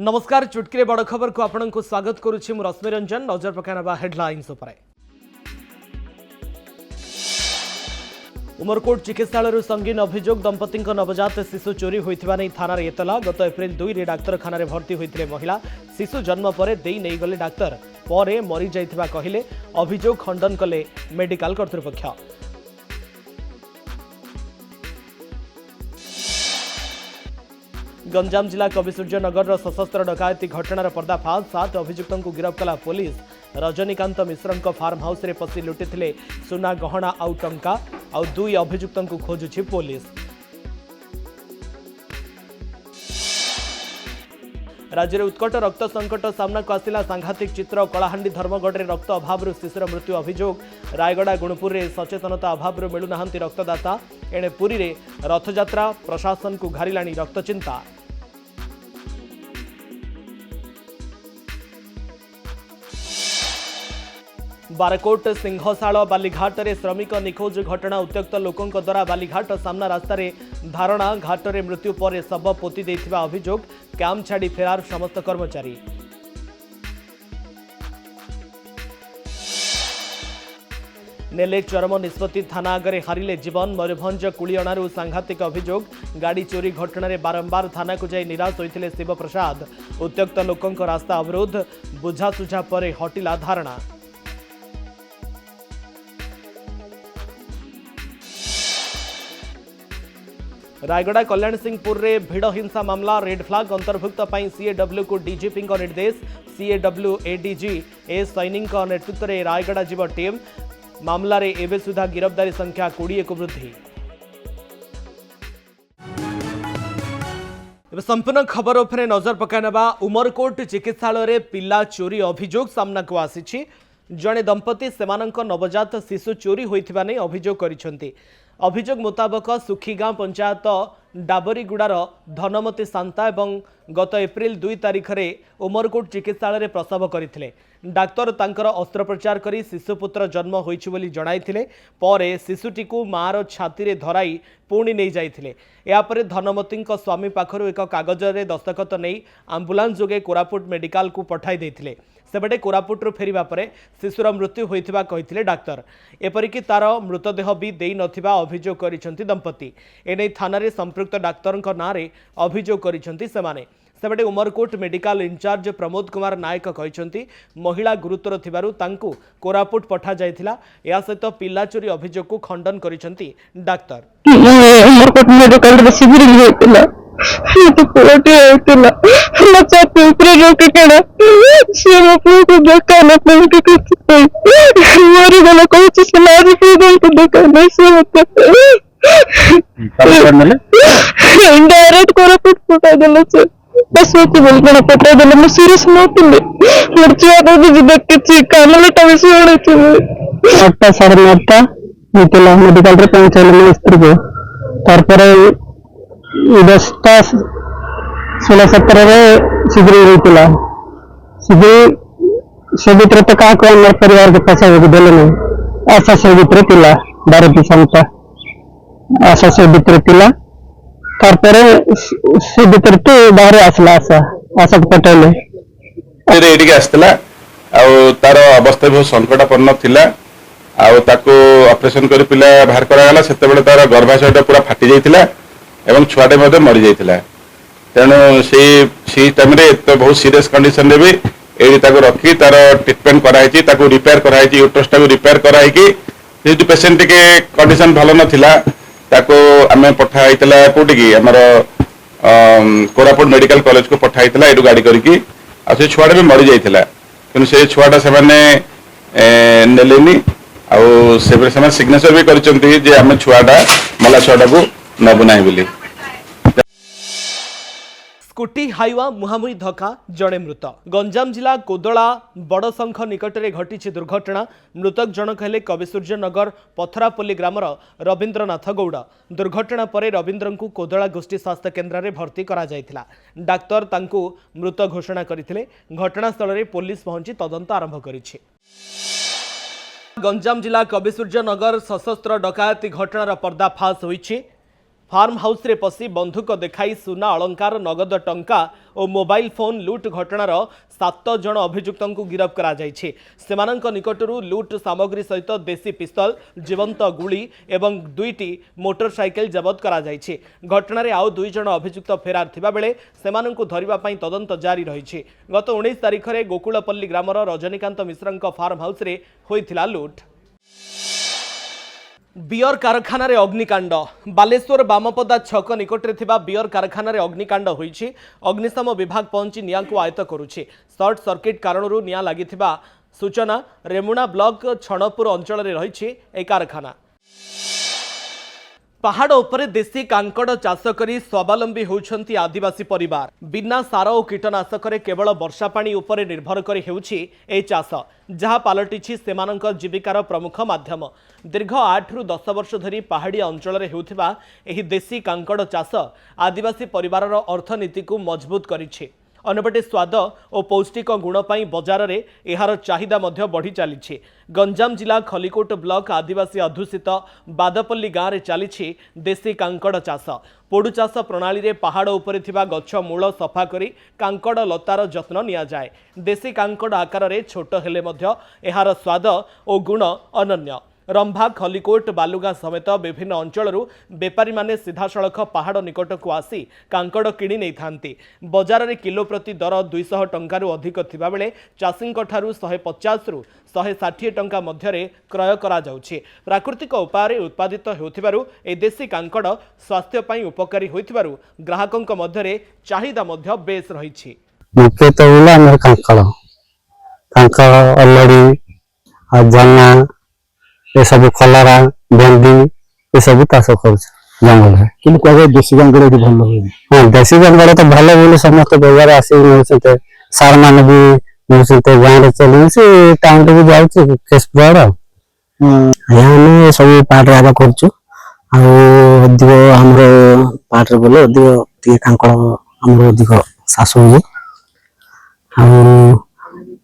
नमस्कार चुटकी बड़ खबर को आपण को स्वागत करुच्ची मु रश्मि रंजन। नजर पकाना हेडलाइंस उपर। उमरकोट चिकित्सालय संगीन अभियोग दंपति नवजात शिशु चोरी होता नहीं थाना एतला। गत एप्रिल 2 रे डाक्तरखाना भर्ती होते महिला शिशु जन्म पर दे नहीं गले डाक्तर पर मरी जाइथिबा कहिले अभियोग खंडन कले मेडिकल कर्तृपक्ष। गंजाम जिला कविसूर्यनगर सशस्त्र डकायती घटनार पर्दाफाश 7 अभियुक्तों को गिरफ्त कला पुलिस। रजनीकांत मिश्र फार्म हाउस रे पशि लुटिथिले सुना गहना आउ टंका आउ 2 अभियुक्तों को खोजुछि पुलिस। राज्य में उत्कट रक्त संकट सामना को आसिला सांघातिक चित्र। कलाहांडी धर्मगढ़ में रक्त अभाव शिशुर मृत्यु अभियोग। रायगड़ा गुणपुर में सचेतनता अभाव मिलूना रक्तदाता। एणे पुरी रे रथयात्रा प्रशासन को घारिलाणी रक्त चिंता। बारकोट सिंहशाल बालीघाट रे श्रमिक निखोज घटना। उत्त्यक्त लोकों द्वारा बालीघाट सामना रास्ता रे धारणा। घाट रे मृत्यु पर शव पोती देथिबा अभियोग। कैंप छाड़ी फेरार समस्त कर्मचारी। नेले चरम निष्पत्ति थाना आगे हारिले जीवन। मयूरभंज कुलियणारू सांघातिक अभियोग। गाड़ी चोरी घटना बारंबार थाना को जाई निराश होइथिले शिव प्रसाद। उत्त्यक्त लोकों रास्ता अवरोध बुझासुझा पर हटिला धारणा। रायगड़ा कल्याण सिंहपुर रे भिड़ हिंसा मामला। रेड फ्लैग अंतर्भुक्त सीएडब्ल्यू को डीजीपी निर्देश। सीएडब्ल्यू एडीजी ए सैनी नेतृत्व में रायगड़ा जीव टीम। मामला रे एबे सुधा गिरफ्तारी संख्या 20 को वृद्धि। संपूर्ण खबर उपरे नजर पकाइनबा। उमरकोट चिकित्सालय रे पिला चोरी अभियोग सामना को आसी। जड़े दंपति सेमानंक नवजात शिशु चोरी होइथिबा नै अभियोग करिसेंती। अभियोग मुताबक सुखीगाँ पंचायत डाबरीगुड़ार धनमती सांता एवं गत एप्रिल 2 तारिख रे उमरकोट चिकित्सालय प्रसव करथिले। डाक्तर तांकर अस्त्रोपचार करी शिशुपुत्र जन्म होइछि बोली जणाइथिले। परे शिशुटी को मार छाती रे धराई पुणी नहीं जाइथिले। या परे धनमती स्वामी पाखरु एक कागज रे दस्तखत नहीं आंबुलांस जोगे कोरापुट मेडिकल को पठाई देथिले। सेबटे कोरापुटरू फेरिबा परे शिशुर मृत्यु होइथिबा कहिथिले डाक्तर। एपरिकी तार मृतदेह भी देई नथिबा अभियोग करिसेंती दंपति। एनै थाना रे संपृक्त डाक्तरक नारे अभियोग करिसेंती सेमाने। सेबटे उमरकोट मेडिकल इंचार्ज प्रमोद कुमार नायक कहिसेंती महिला गुरुतर थिबारु तांकु कोरापुट पठा जायथिला। या सहित पिला चोरी अभियोग को खंडन करिसेंती डाक्तर। उमरकोट मेडिकल रे शिविर होइतिला। तो कोटे होइतिला बच्चा ऊपर रोके केना से अपने को देखा न पहुंच के मारी गला कहछि समाज के को देखा नहीं से होता डायरेक्ट कोरापुट पठा देला से बस होती बोल बड़ा पठा देला। मैं सीरियस नथिले मरचिया को भी देख के छी कानले टवसी होने छी 8टा 9:30 होइतिला मेडिकल रे पहुंचले मैं स्त्री को। तार पर 10टा 16-17 शिविर होता। शिविर से भर तो क्या आम परिवार को फसा देले नहीं। आशा से भर पिला 12 क्षमता आशा से भर पिला। तार से भर तो बाहर आसला आशा को पटेले आसला तार अवस्था बहुत संकटापन्न थिला। ऑपरेशन कर पिला बाहर कराला। सेतेबेले तार गर्भाशय पूरा फाटी जाइतिला एवं छुआटे मध्य मरी जाइतिला। तेणु से टाइम रे तो बहुत सीरियस कंडीशन रे भी एडी ताको रखी तार ट्रीटमेंट कराई ताको रिपेयर कराई यूट्रस ताको रिपेयर कराई कि जे पेशेंट के कंडीशन भलो नथिला ताको आमे पठाइतला कोटी की हमर कोरापुट मेडिकल कॉलेज को पठाइतला एडु गाड़ी करके आ से छुआटे भी मरी जाइतिला। किंतु से छुआटा से माने नेलेनी आ से सिग्नेचर भी करचंती जे आमे छुआटा मला छुआटा को नबु नाही बोली। स्कूटी हाइवा मुहामुही धक्का जड़े मृत। गंजाम जिला कोदला बड़शंख निकट में घटी दुर्घटना। मृतक जनक हेले कविसूर्यनगर पथरापल्ली ग्रामर रवींद्रनाथ गौड़। दुर्घटना पर रवींद्र को कोदला गोष्ठी स्वास्थ्य केन्द्र में भर्ती करा जायथिला। डाक्तर तांकु मृत घोषणा करथिले। घटनास्थल में पुलिस पहुंची तदंत आरंभ करिछि। गंजाम जिला कविसूर्यनगर सशस्त्र डकायती घटनार पर्दाफाश होइछि। फार्म हाउस रे पसी बंधुक देखाई सुना अलंकार नगद टंका और मोबाइल फोन लुट घटनार 7 जन अभियुक्त गिरफ करा जायछि। सेमानंक निकटरू लुट सामग्री सहित देसी पिस्तल जीवंत गुली एवं 2टी मोटरसाइकेल जबत करा जायछि। घटना रे आउ 2 जन अभियुक्त फेरार थिबा बेले सेमानंकु धरिबा पई तदंत जारी रहिछि। गत 19 तारिख रे गोकुलपल्ली ग्रामर रजनीकांत मिश्रंक फार्म हाउस रे होइथिला लुट। बियर कारखाना रे अग्निकांड बालेश्वर बामपदा छक निकटरे थिबा बियर कारखाना रे अग्निकांड होईछि। अग्निशम विभाग पहुंची निया को आयत्त करुछि। शॉर्ट सर्किट कारणरू निया लागिथिबा सूचना रेमुणा ब्लॉक छणपुर अंचल रे रहिछि ए कारखाना। पहाड़ उपरे देशी कांकड़ चाष करी स्वावलंबी होउछंती आदिवासी परिवार। बिना सार और कीटनाशक केवल वर्षा पानी उपरे निर्भर करी हेउछि ए चाष, जहा पालटिछि सेमानंक जीविकार प्रमुख माध्यम। दीर्घ 8 रु 10 वर्ष धरी पहाड़िया अंचल रे हेउथिबा एही देशी कांकड़ चाष आदिवासी परिवारर अर्थनीति को मजबूत करिछि। अन्यपटे स्वाद और पौष्टिक गुण पाई बजार रे एहार चाहिदा मध्य बढ़ी चली। गंजाम जिला खलिकोट ब्लॉक आदिवासी अध्युषित बादपल्ली गाँव में चली देशी कांकड़ चाष। पोडु चाष प्रणाली रे पहाड़ उपरे थिबा गछ मूल सफा करी कांकड़ लतार जत्न निया जाए। देशी कांकड़ आकार रे छोट हेले मध्य एहार स्वाद और गुण अनन्य। रंभा खलिकोट बालुगा समेत विभिन्न अंचलरू बेपारी माने सीधासलख पहाड़ निकट को आसी कांकड़ किणी नहीं थांती। बजार रे किलो प्रति दर 200 टंकारु अधिक थिबा बेले चाषींक ठारू 150 रु 160 टंका मध्यरे क्रय करा जाउछि। प्राकृतिक उपाय उत्पादित हेउथिबारु ए देशी कांकड़ स्वास्थ्य पई उपकारी होइथिबारु ग्राहकंक मध्यरे चाहिदा मध्य बेस रहिछि। मुख्य तो बोला हमर कांकड़ कांकड़ अलड़ी आ जन्ना ये सब कलरा भेंडी ये सब चाष कर जंगल है कि देशी कांकड़ भल हुए। हाँ देशी कांकड़ तो भल बोले समस्त बजार आस सार मान भी मिलते गाँव में चली से टाउन भी जाऊँ केशपुर आम सब पार्ट आग करधिक आम पार्ट बोले अधिक कांकड़ आम अधिक चाष हुए।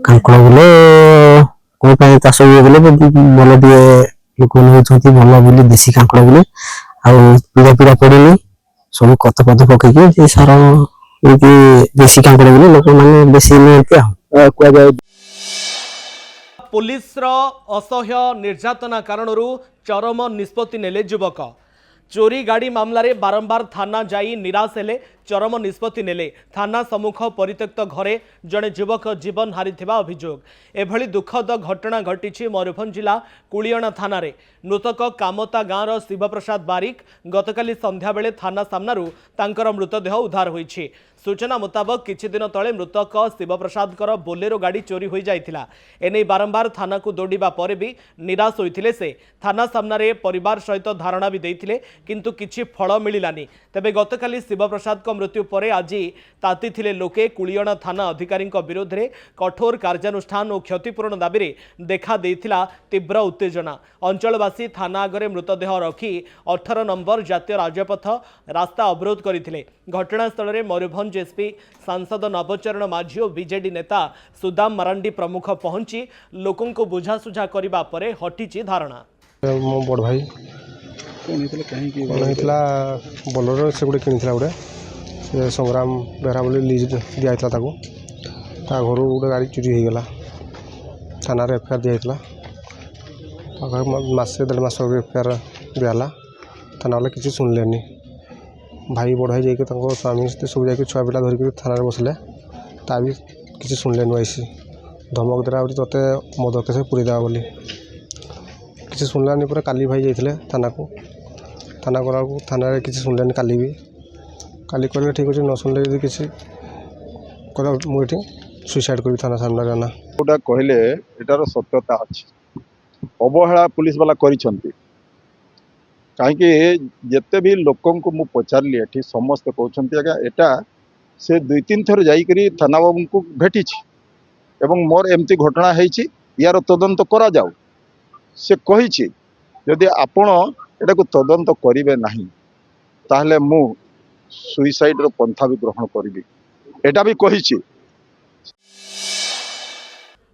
कांकड़ बोले कौन चाष हुए बोले भल लोक भल बोली देशी कांकड़ बोले पीड़ा पीड़ा पड़ेनि सब कत कत पकईकि सार देशी कांकड़ बोले लोक मैंने बेसी नहीं पुलिस असह्य निर्यातना कारणरू चरम निष्पत्ति नेले युवक। चोरी गाड़ी मामला रे बारंबार थाना जाई निराश हेले चरम निष्पत्ति नेले। थाना सम्मुख परित्यक्त घरे जड़े युवक जीवन हारिथिबा अभियोग। एभली दुखद घटना घटिछि मयूरभंज जिला कुलियणा थाना रे। मृतक कामता गाँवर शिवप्रसाद बारिक गतकाली संध्या बेले थाना सामनारू तांकर मृतदेह उद्धार होईछि। सूचना मुताबक किछि दिन तले मृतक शिवप्रसादकर बोलेरो गाड़ी चोरी हो जाइथिला। एने बारंबार थाना को दौड़िबा परे भी निराश होइथिले से थाना सामनारे परिवार सहित धारणा भी देइथिले किंतु किछि फल मिलिलानी। तेबे गतकाली शिवप्रसाद मृत्यु परे आज तातीथिले लोके कुलियणा थाना अधिकारी विरोध में कठोर कार्यानुष्ठान और क्षतिपूरण दाबी रे देखा देइथिला तीव्र उत्तेजना। अंचलवासी थाना आगरे मृतदेह रखी 18 नंबर जातीय राजपथ रास्ता अवरोध करथिले। घटनास्थल में मयूरभंज एसपी सांसद नवचरण माझी और बीजेडी नेता सुदाम मरांडी प्रमुख पहुंची लोकों को बुझासुझा करने पर हटिची धारणा। मो बड़ भाई बोलेरो से गोटे कि गोटे संग्राम बेहरा बोली लिज दिया घर गोटे गाड़ी चोरी हो गला थाना एफआईआर दिया मसे 1.5 मास एफआईआर दिहला थाना वाले किसी शुणिले भाई बड़ भाई जाकि स्वामी सब जा छुआ पिला धरिक थाना बसले ता भी किसी शुणिले आईसी धमक देला ते मद केस पूरी देवा बोली किसी शुणिलानी पूरा काली भाई जाते थाना को थाना गला थाना किसी शुणिलानी काली भी काली कहले ठीक अच्छे न शुणिले यदि किसी कहला मुझे सुइसाइड करी थाना सामने ना गोटा कहले एटार सत्यता अच्छी अवहेला पुलिस वाला करिसंती कहीं जिते भी लोक मु पचारि एठी समस्त कहते आज्ञा एटा से 2-3 थर जाइकरी थाना बाबू को भेटी एवं मोर एमती घटना है यार तदंत करा जाऊ से कही जदि आपण एटा को तदंत करिवे नहीं ताहले मु सुइसाइड रो पंथा भी ग्रहण करी एटा भी कही।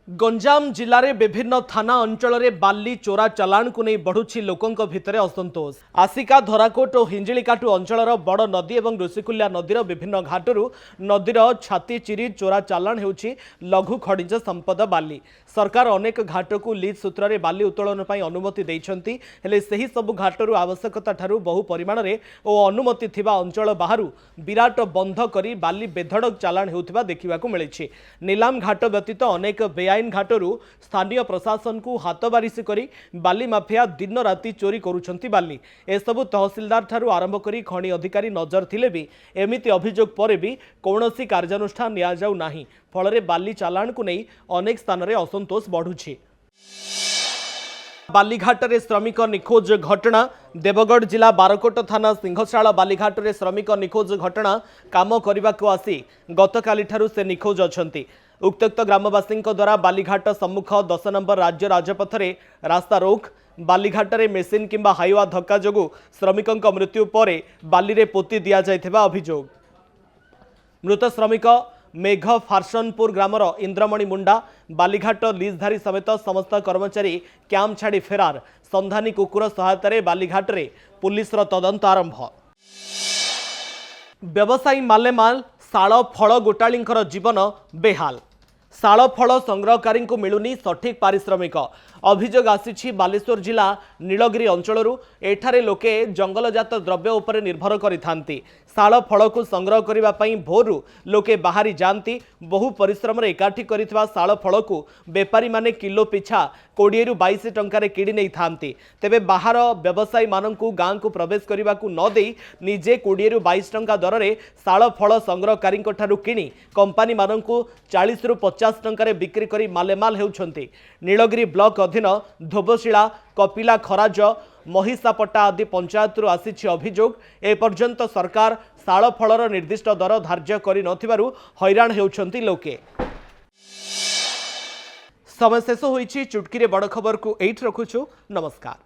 गंजाम जिले में विभिन्न थाना अंचल में बाली चोरा चालाण को नहीं बढ़ुछि लोकों भितर असंतोष। आसिका धराकोट और हिंजिकाटू अंचल बड़ नदी और ऋषिकुल्या नदीर विभिन्न घाटू नदीर छाती चिरी चोरा चालाण होछि लघु खनिज संपद बाली। सरकार अनेक घाट को लीज सूत्र में बाली उत्तोलन अनुमति देइछंती, हेले सही सबु घाटू आवश्यकता ठारू बहु परिमाण में और अनुमति थिबा अंचल बाहरु विराट बंध करी बाली बेधड़क चालाण हेउथिबा देखिबाकू मिलिछि। नीलाम घाट व्यतीत अनेक बेआईन घाटरू स्थानीय प्रशासन को हाथ बारिश करी बाली माफिया दिन राति चोरी करुछंती बाली। एसबु तहसीलदार ठारू आरंभ करी खनि अधिकारी नजर थिले भी एमिति अभियोग पर भी कौनसी कार्यानुष्ठान निया जाउ नाही। फल बाली चालाण को नहीं अनेक स्थान में असंतोष बढ़ुछि। बालीघाट रे श्रमिक निखोज घटना। देवगढ़ जिला बारकोट थाना सिंहशाला बालीघाट रे श्रमिक निखोज घटना काम करने को आसी गतकाली ठारू से निखोज अछंती। उक्तक्त ग्रामवासी द्वारा बालीघाट सम्मुख 10 नंबर राज्य राजपथ रे रास्ता रोक, बालीघाट रे मेसीन किंबा हाइवा धक्का जोगु श्रमिकों मृत्यु पर बाली रे पोती दिया जायथिबा अभियोग। मृत श्रमिक मेघ फारसनपुर ग्रामर इंद्रमणि मुंडा। बालीघाट लीजधारी समेत समस्त कर्मचारी कैंप छाड़ी फेरार। संधानी कुकुर सहायता बालीघाट रे पुलिस तदंत आरंभ। व्यवसायी मालेमाल शाल फल गोटाळींकर जीवन बेहाल। शाल फल संग्रहकारी को मिलुनी सठिक पारिश्रमिक। अभियोग आसी बालेश्वर जिला नीलगिरी अंचलरू। एठारे लोके जंगलजात द्रव्य उपर निर्भर करिथांती। शाल फल को संग्रह करने भोरू लोके बाहरी जाती। बहु परिश्रम एकाठी करिथिबा शाल फल को बेपारी माने किलो पिछा 20 ରୁ 22 टंकार किणी नहीं थांती। तेबे बाहर व्यवसायी माननकु गाँ को प्रवेश करने को न दे निजे 20 ରୁ 22 टंका दर में शाल फल संग्रहकारी किणी कंपानी माननकु 40 ରୁ 50 टंकार बिक्री करी मालेमाल हेउछंती। नीलगिरी ब्लॉक अधीन धोबशिला, कपिला, खराज, महिषापटा आदि पंचायत आसी अभियोग। एपर्यंत सरकार शाल फलर निर्दिष्ट दर धार्य करि नथिबारु हैरान हेउछंती लोके। समय शेष होईछि। चुटकी रे बड़ खबर को एइठ रखुछु। नमस्कार।